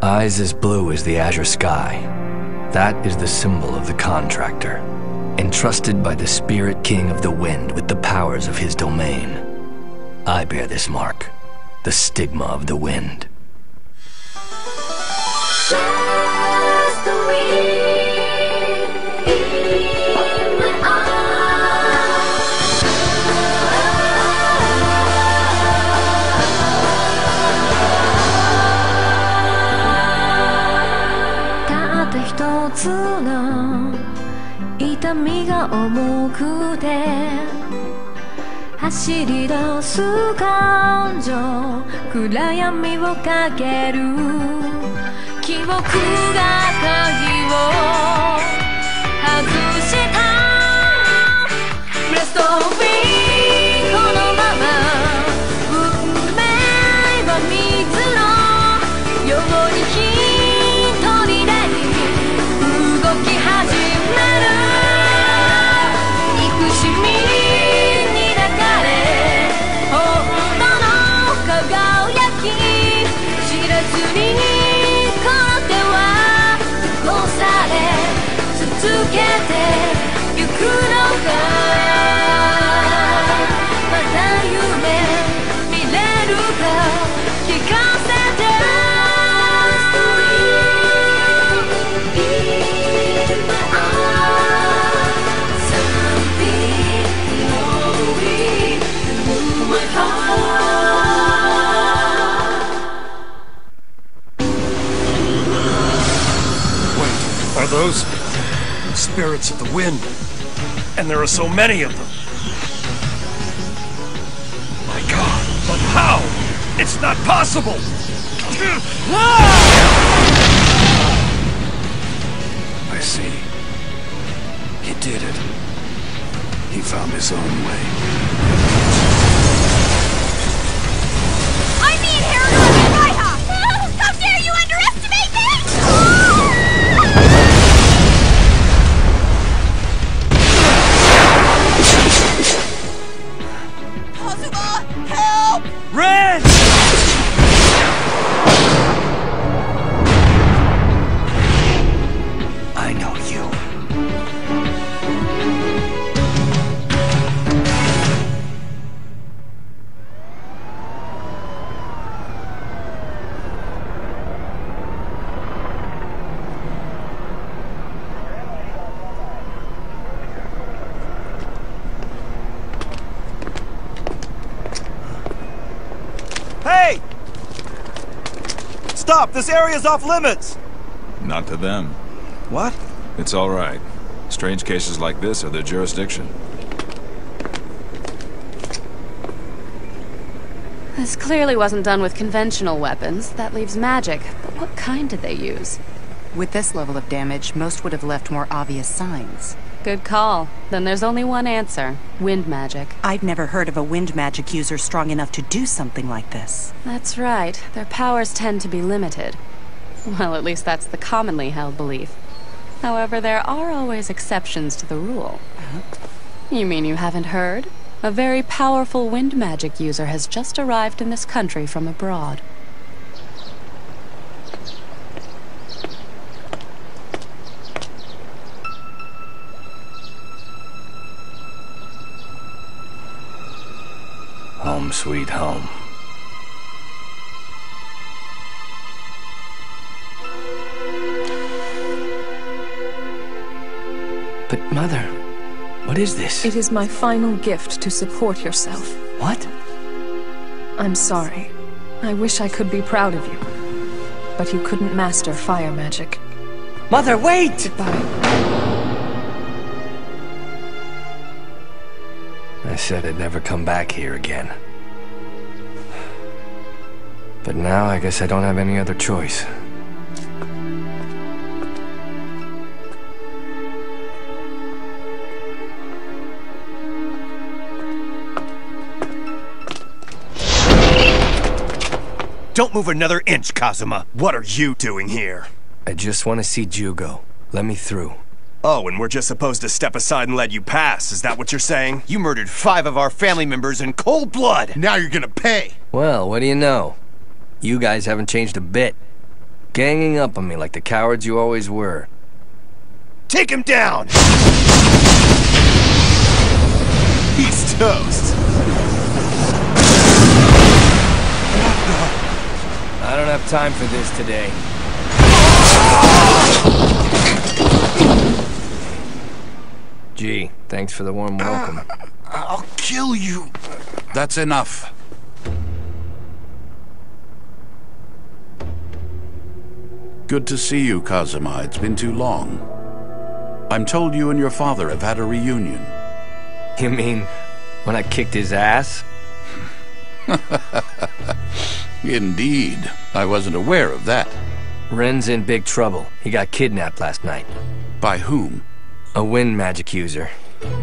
Eyes as blue as the azure sky. That is the symbol of the contractor, entrusted by the Spirit King of the Wind with the powers of his domain. I bear this mark, the Stigma of the Wind. Just the wind in my eyes.たった一つの痛みが重くて走り出す感情暗闇をかける記憶が鍵を外したレストビーこのまま運命は水のように一人で動き始める憎しみに抱かれ本当の輝き知らずに続けてゆくのかまた夢見れるか聞かせてAre those spirits of the wind? And there are so many of them. My God, but how? It's not possible! I see. He did it. He found his own way. I mean, Haruno! How dare you underestimate me! Kazuma, help! Ren! I know you. Hey! Stop! This area's off limits! Not to them. What? It's all right. Strange cases like this are their jurisdiction. This clearly wasn't done with conventional weapons. That leaves magic. But what kind did they use? With this level of damage, most would have left more obvious signs. Good call. Then there's only one answer. Wind magic. I've never heard of a wind magic user strong enough to do something like this. That's right. Their powers tend to be limited. Well, at least that's the commonly held belief. However, there are always exceptions to the rule. You mean you haven't heard? A very powerful wind magic user has just arrived in this country from abroad. Home sweet home. But Mother, what is this? It is my final gift to support yourself. What? I'm sorry. I wish I could be proud of you. But you couldn't master fire magic. Mother, wait! Goodbye. I said I'd never come back here again. But now I guess I don't have any other choice. Don't move another inch, Kazuma. What are you doing here? I just want to see Jugo. Let me through. Oh, and we're just supposed to step aside and let you pass, is that what you're saying? You murdered 5 of our family members in cold blood! Now you're gonna pay! Well, what do you know? You guys haven't changed a bit. Ganging up on me like the cowards you always were. Take him down! He's toast. I don't have time for this today. Gee, thanks for the warm welcome. I'll kill you. That's enough. Good to see you, Kazuma. It's been too long. I'm told you and your father have had a reunion. You mean when I kicked his ass? Indeed. I wasn't aware of that. Ren's in big trouble. He got kidnapped last night. By whom? A wind magic user.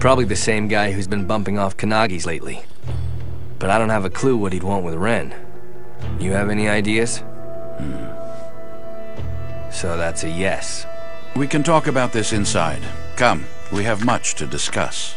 Probably the same guy who's been bumping off Kannagi's lately. But I don't have a clue what he'd want with Ren. You have any ideas? So that's a yes. We can talk about this inside. Come, we have much to discuss.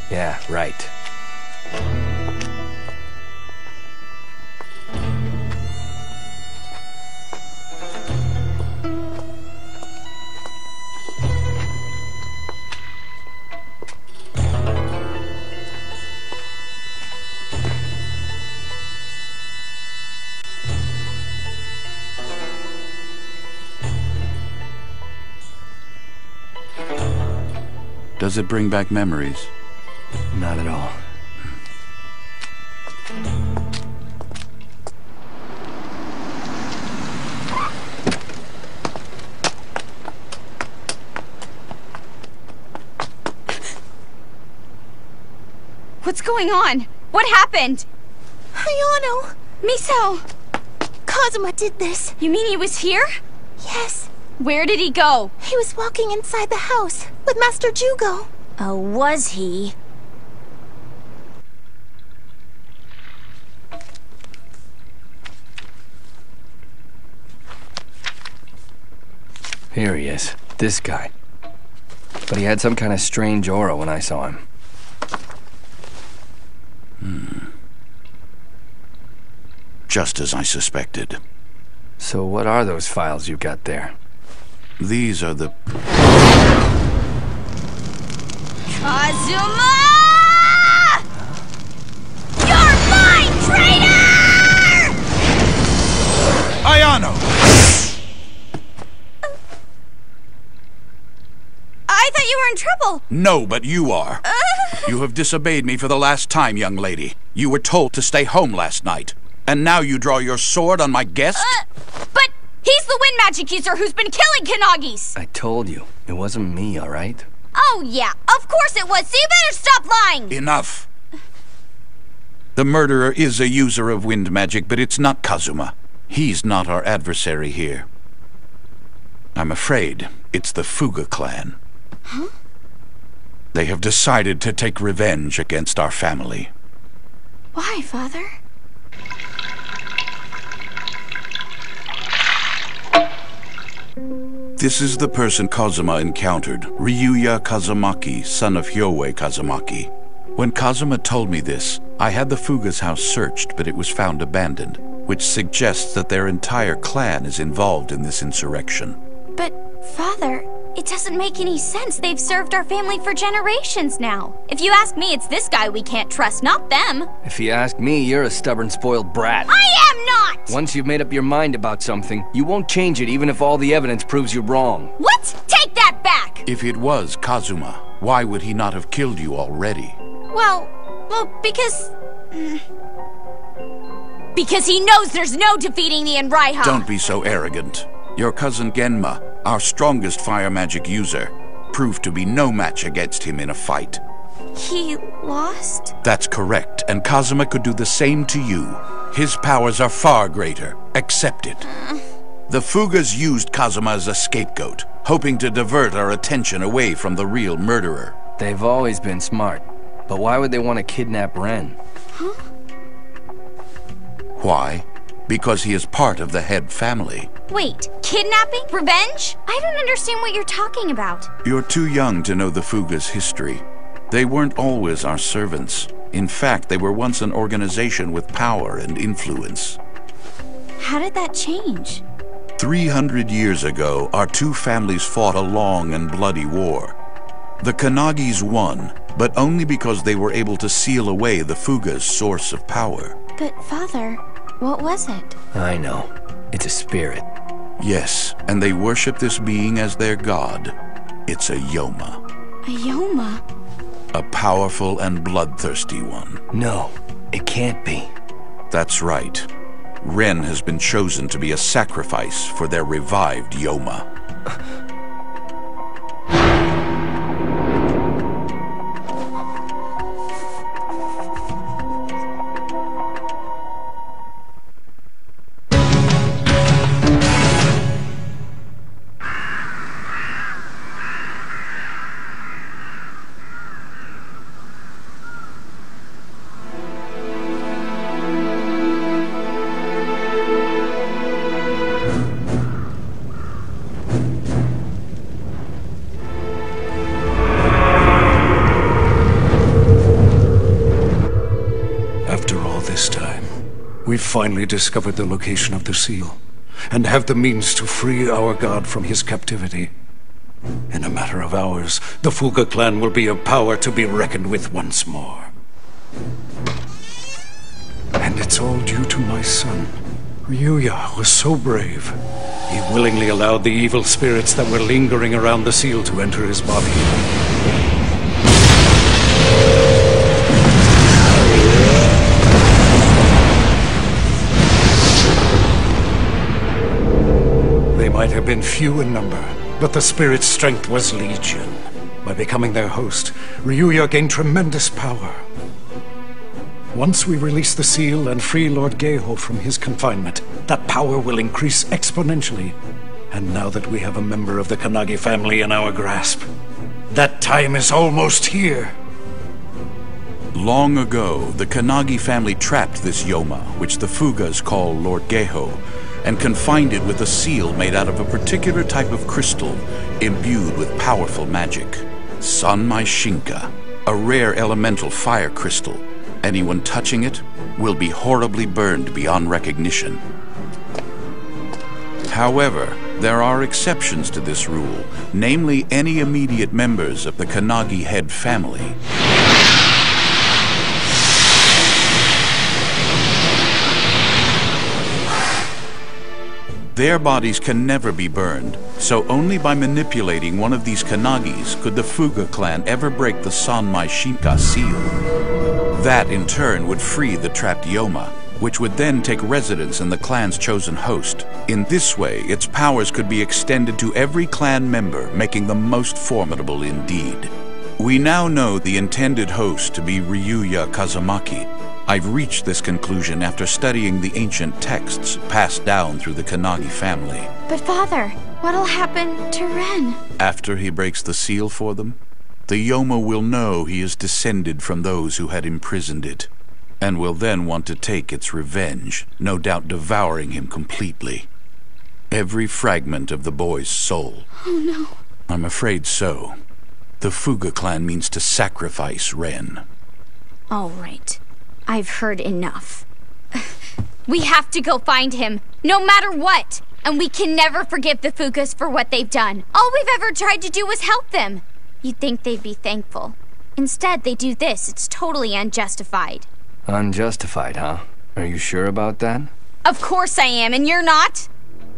Yeah, right. Does it bring back memories? Not at all. What's going on? What happened? Ayano! Miso! Kazuma did this. You mean he was here? Yes. Where did he go? He was walking inside the house with Master Jugo. Oh, was he? Here he is. This guy. But he had some kind of strange aura when I saw him. Just as I suspected. So what are those files you got there? These are the... Kazuma! You're mine, traitor! Ayano! I thought you were in trouble. No, but you are. You have disobeyed me for the last time, young lady. You were told to stay home last night. And now you draw your sword on my guest? But he's the wind magic user who's been killing Kannagis! I told you. It wasn't me, all right? Oh, yeah. Of course it was. So you better stop lying! Enough. The murderer is a user of wind magic, but it's not Kazuma. He's not our adversary here. I'm afraid it's the Fuga clan. Huh? They have decided to take revenge against our family. Why, Father? This is the person Kazuma encountered, Ryuya Kazumaki, son of Hyouei Kazumaki. When Kazuma told me this, I had the Fuga's house searched, but it was found abandoned, which suggests that their entire clan is involved in this insurrection. But, Father, it doesn't make any sense. They've served our family for generations now. If you ask me, it's this guy we can't trust, not them. If you ask me, you're a stubborn, spoiled brat. I am not! Once you've made up your mind about something, you won't change it even if all the evidence proves you're wrong. What? Take that back! If it was Kazuma, why would he not have killed you already? Well, because... Because he knows there's no defeating the Enraiha! Don't be so arrogant. Your cousin Genma, our strongest fire magic user, proved to be no match against him in a fight. He lost? That's correct, and Kazuma could do the same to you. His powers are far greater. Accept it. The Fugas used Kazuma as a scapegoat, hoping to divert our attention away from the real murderer. They've always been smart, but why would they want to kidnap Ren? Huh? Why? Because he is part of the head family. Wait, kidnapping? Revenge? I don't understand what you're talking about. You're too young to know the Fuga's history. They weren't always our servants. In fact, they were once an organization with power and influence. How did that change? 300 years ago, our two families fought a long and bloody war. The Kannagis won, but only because they were able to seal away the Fuga's source of power. But, Father, what was it? I know. It's a spirit. Yes, and they worship this being as their god. It's a Yoma. A Yoma? A powerful and bloodthirsty one. No, it can't be. That's right. Ren has been chosen to be a sacrifice for their revived Yoma. We've finally discovered the location of the seal, and have the means to free our god from his captivity. In a matter of hours, the Fuga clan will be a power to be reckoned with once more. And it's all due to my son. Ryuya was so brave. He willingly allowed the evil spirits that were lingering around the seal to enter his body. They might have been few in number, but the spirit's strength was legion. By becoming their host, Ryuya gained tremendous power. Once we release the seal and free Lord Geho from his confinement, that power will increase exponentially. And now that we have a member of the Kannagi family in our grasp, that time is almost here. Long ago, the Kannagi family trapped this Yoma, which the Fugas call Lord Geho, and confined it with a seal made out of a particular type of crystal imbued with powerful magic. Sanmai Shinka, a rare elemental fire crystal. Anyone touching it will be horribly burned beyond recognition. However, there are exceptions to this rule, namely any immediate members of the Kannagi head family. Their bodies can never be burned, so only by manipulating one of these Kannagis could the Fuga clan ever break the Sanmai Shinka seal. That, in turn, would free the trapped Yoma, which would then take residence in the clan's chosen host. In this way, its powers could be extended to every clan member, making them most formidable indeed. We now know the intended host to be Ryuya Kazumaki. I've reached this conclusion after studying the ancient texts passed down through the Kannagi family. But Father, what'll happen to Ren? After he breaks the seal for them, the Yoma will know he is descended from those who had imprisoned it, and will then want to take its revenge, no doubt devouring him completely. Every fragment of the boy's soul. Oh no. I'm afraid so. The Fuga clan means to sacrifice Ren. All right. I've heard enough. We have to go find him, no matter what! And we can never forgive the Fugas for what they've done. All we've ever tried to do was help them. You'd think they'd be thankful. Instead, they do this. It's totally unjustified. Unjustified, huh? Are you sure about that? Of course I am, and you're not?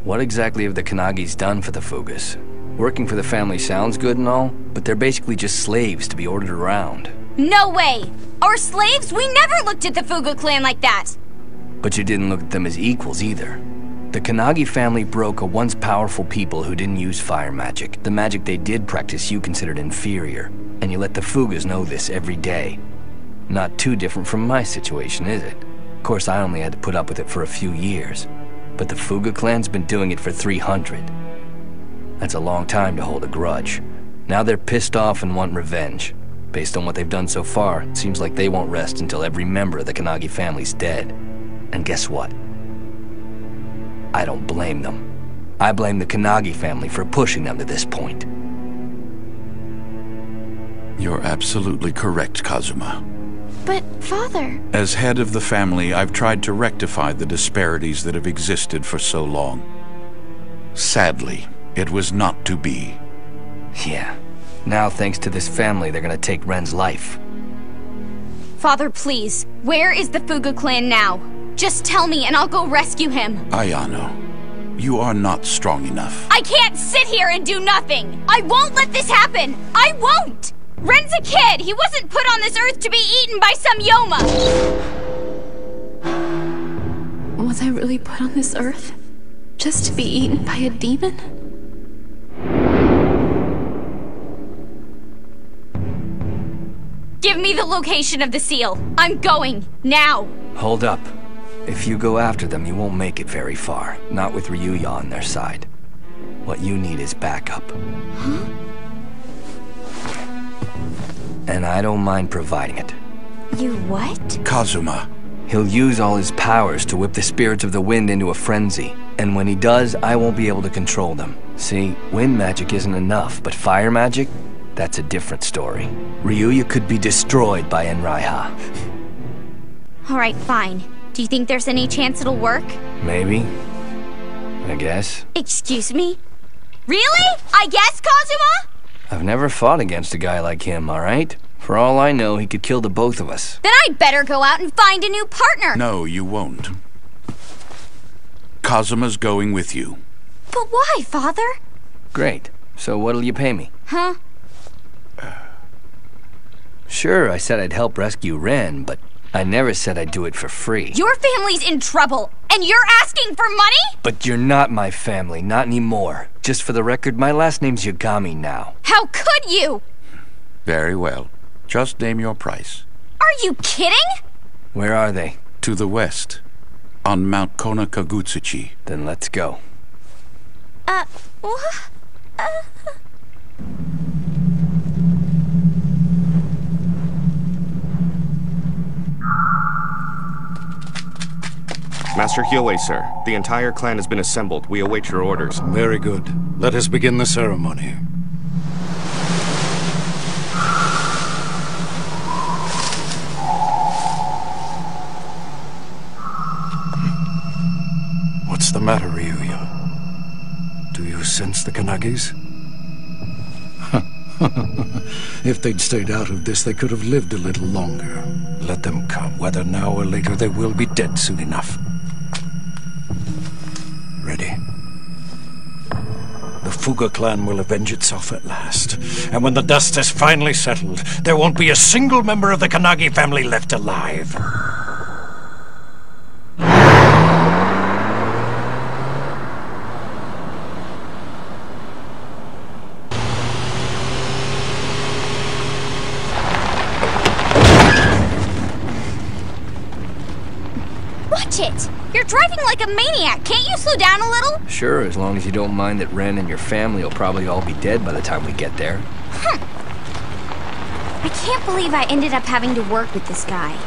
What exactly have the Kannagis done for the Fugas? Working for the family sounds good and all, but they're basically just slaves to be ordered around. No way! Our slaves? We never looked at the Fuga clan like that! But you didn't look at them as equals either. The Kannagi family broke a once powerful people who didn't use fire magic. The magic they did practice you considered inferior, and you let the Fugas know this every day. Not too different from my situation, is it? Of course, I only had to put up with it for a few years, but the Fuga clan's been doing it for 300. That's a long time to hold a grudge. Now they're pissed off and want revenge. Based on what they've done so far, it seems like they won't rest until every member of the Kannagi family's dead. And guess what? I don't blame them. I blame the Kannagi family for pushing them to this point. You're absolutely correct, Kazuma. But, Father... As head of the family, I've tried to rectify the disparities that have existed for so long. Sadly, it was not to be. Yeah. Now, thanks to this family, they're gonna take Ren's life. Father, please. Where is the Fuga clan now? Just tell me and I'll go rescue him. Ayano, you are not strong enough. I can't sit here and do nothing! I won't let this happen! I won't! Ren's a kid! He wasn't put on this earth to be eaten by some Yoma! Was I really put on this earth? Just to be eaten by a demon? Give me the location of the seal. I'm going, now! Hold up. If you go after them, you won't make it very far. Not with Ryuya on their side. What you need is backup. Huh? And I don't mind providing it. You what? Kazuma. He'll use all his powers to whip the spirits of the wind into a frenzy. And when he does, I won't be able to control them. See, wind magic isn't enough, but fire magic? That's a different story. Ryuya could be destroyed by Enraiha. Alright, fine. Do you think there's any chance it'll work? Maybe. I guess. Excuse me? Really? I guess, Kazuma? I've never fought against a guy like him, alright? For all I know, he could kill the both of us. Then I'd better go out and find a new partner! No, you won't. Kazuma's going with you. But why, Father? Great. So what'll you pay me? Huh? Sure, I said I'd help rescue Ren, but I never said I'd do it for free. Your family's in trouble, and you're asking for money? But you're not my family, not anymore. Just for the record, my last name's Yagami now. How could you? Very well. Just name your price. Are you kidding? Where are they? To the west, on Mount Konakagutsuchi. Then let's go. What? Master Hyoe, sir. The entire clan has been assembled. We await your orders. Very good. Let us begin the ceremony. What's the matter, Ryuya? Do you sense the Kannagis? If they'd stayed out of this, they could have lived a little longer. Let them come. Whether now or later, they will be dead soon enough. Ready? The Fuga clan will avenge itself at last. And when the dust has finally settled, there won't be a single member of the Kannagi family left alive. Watch it! You're driving like a maniac. Can't you slow down a little? Sure, as long as you don't mind that Ren and your family will probably all be dead by the time we get there. I can't believe I ended up having to work with this guy.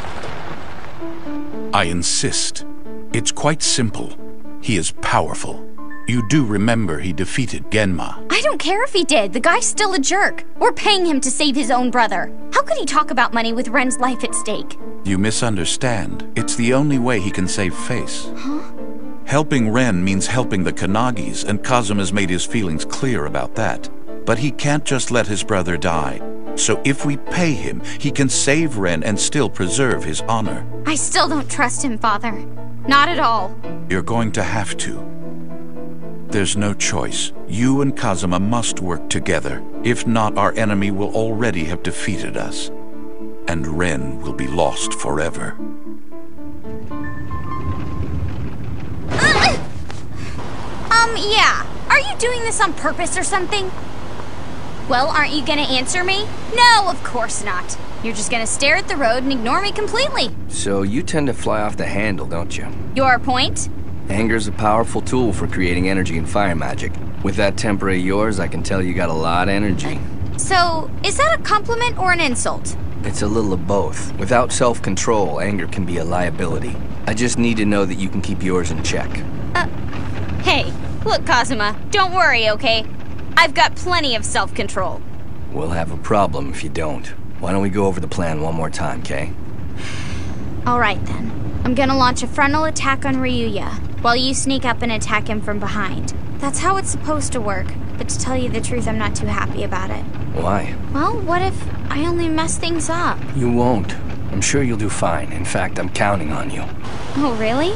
I insist. It's quite simple. He is powerful. You do remember he defeated Genma. I don't care if he did. The guy's still a jerk. We're paying him to save his own brother. How could he talk about money with Ren's life at stake? You misunderstand. It's the only way he can save face. Huh? Helping Ren means helping the Kannagis, and Kazuma's made his feelings clear about that. But he can't just let his brother die. So if we pay him, he can save Ren and still preserve his honor. I still don't trust him, Father. Not at all. You're going to have to. There's no choice. You and Kazuma must work together. If not, our enemy will already have defeated us. And Ren will be lost forever. Yeah. Are you doing this on purpose or something? Well, aren't you gonna answer me? No, of course not. You're just gonna stare at the road and ignore me completely. So you tend to fly off the handle, don't you? Your point? Anger's a powerful tool for creating energy and fire magic. With that temper of yours, I can tell you got a lot of energy. So, is that a compliment or an insult? It's a little of both. Without self-control, anger can be a liability. I just need to know that you can keep yours in check. Hey, look, Kazuma, don't worry, okay? I've got plenty of self-control. We'll have a problem if you don't. Why don't we go over the plan one more time, Kay? Alright then. I'm gonna launch a frontal attack on Ryuya, while you sneak up and attack him from behind. That's how it's supposed to work, but to tell you the truth, I'm not too happy about it. Why? Well, what if I only mess things up? You won't. I'm sure you'll do fine. In fact, I'm counting on you. Oh, really?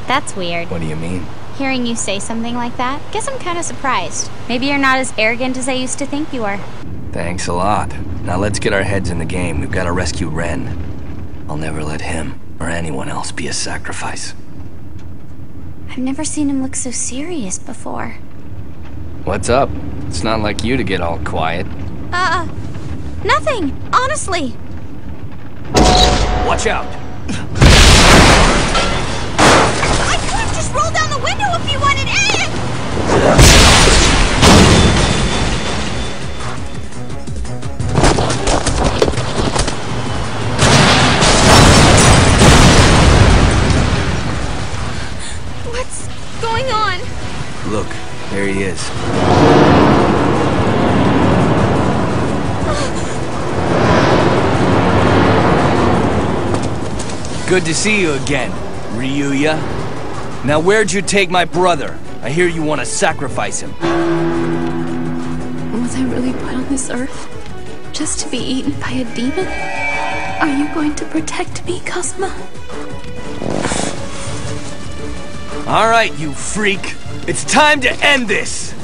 That's weird. What do you mean? Hearing you say something like that, guess I'm kind of surprised. Maybe you're not as arrogant as I used to think you were. Thanks a lot. Now let's get our heads in the game. We've got to rescue Ren. I'll never let him or anyone else be a sacrifice. I've never seen him look so serious before. What's up? It's not like you to get all quiet. Nothing, honestly. Watch out! I could have just rolled down the window if you wanted in! What's going on? Look, there he is. Good to see you again, Ryuya. Now where'd you take my brother? I hear you want to sacrifice him. Was I really put on this earth just to be eaten by a demon? Are you going to protect me, Kazuma? All right, you freak. It's time to end this!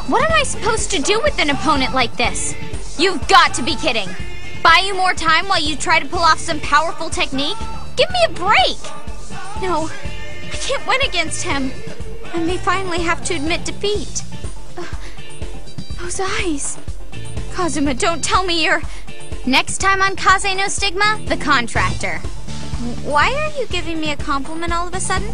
What am I supposed to do with an opponent like this? You've got to be kidding. Buy you more time while you try to pull off some powerful technique? Give me a break! No, I can't win against him. I may finally have to admit defeat. Those eyes. Kazuma, don't tell me you're... Next time on Kaze no Stigma, the contractor. Why are you giving me a compliment all of a sudden?